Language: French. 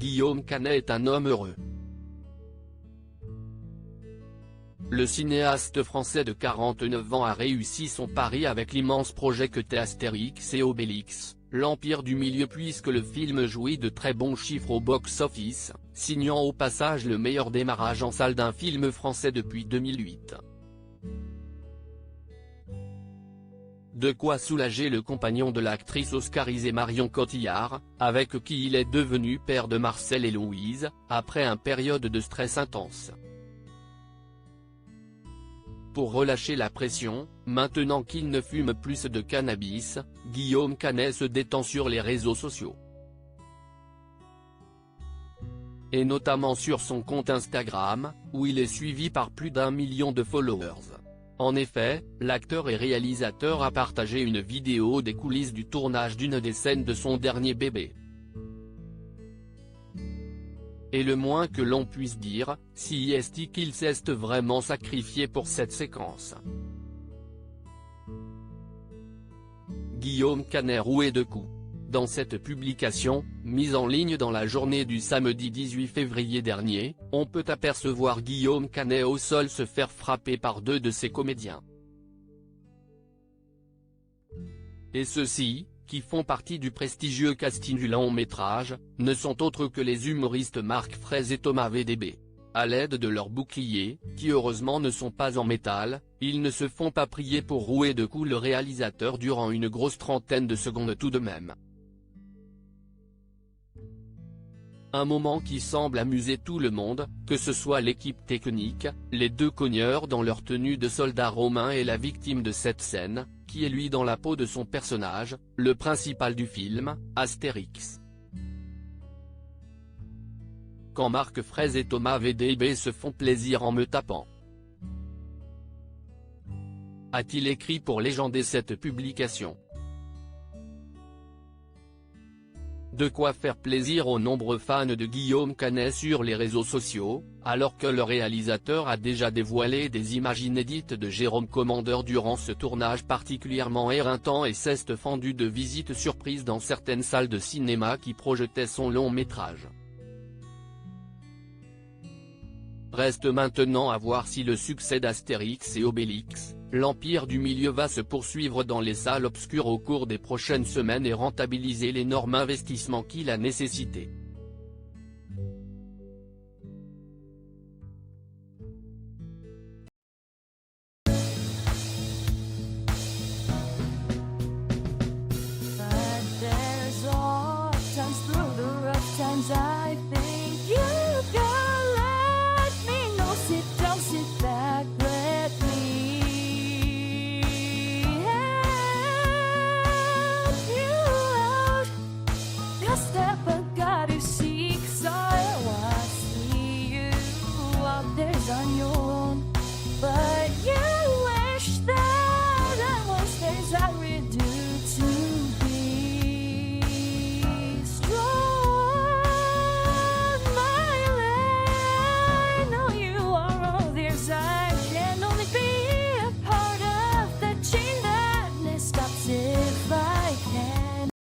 Guillaume Canet est un homme heureux. Le cinéaste français de 49 ans a réussi son pari avec l'immense projet que qu'était Astérix et Obélix, l'Empire du Milieu, puisque le film jouit de très bons chiffres au box-office, signant au passage le meilleur démarrage en salle d'un film français depuis 2008. De quoi soulager le compagnon de l'actrice oscarisée Marion Cotillard, avec qui il est devenu père de Marcel et Louise, après une période de stress intense. Pour relâcher la pression, maintenant qu'il ne fume plus de cannabis, Guillaume Canet se détend sur les réseaux sociaux. Et notamment sur son compte Instagram, où il est suivi par plus d'1 million de followers. En effet, l'acteur et réalisateur a partagé une vidéo des coulisses du tournage d'une des scènes de son dernier bébé. Et le moins que l'on puisse dire, si est qu'il s'est vraiment sacrifié pour cette séquence. Guillaume Canet roué de coups. Dans cette publication, mise en ligne dans la journée du samedi 18 février dernier, on peut apercevoir Guillaume Canet au sol se faire frapper par deux de ses comédiens. Et ceux-ci, qui font partie du prestigieux casting du long-métrage, ne sont autres que les humoristes Marc Fraise et Thomas VDB. À l'aide de leurs boucliers, qui heureusement ne sont pas en métal, ils ne se font pas prier pour rouer de coups le réalisateur durant une grosse trentaine de secondes tout de même. Un moment qui semble amuser tout le monde, que ce soit l'équipe technique, les deux cogneurs dans leur tenue de soldats romains et la victime de cette scène, qui est lui dans la peau de son personnage, le principal du film, Astérix. Quand Marc Fraise et Thomas VDB se font plaisir en me tapant. A-t-il écrit pour légender cette publication. De quoi faire plaisir aux nombreux fans de Guillaume Canet sur les réseaux sociaux, alors que le réalisateur a déjà dévoilé des images inédites de Jérôme Commandeur durant ce tournage particulièrement éreintant et s'est fendu de visites surprises dans certaines salles de cinéma qui projetaient son long métrage. Reste maintenant à voir si le succès d'Astérix et Obélix, l'Empire du Milieu va se poursuivre dans les salles obscures au cours des prochaines semaines et rentabiliser l'énorme investissement qu'il a nécessité.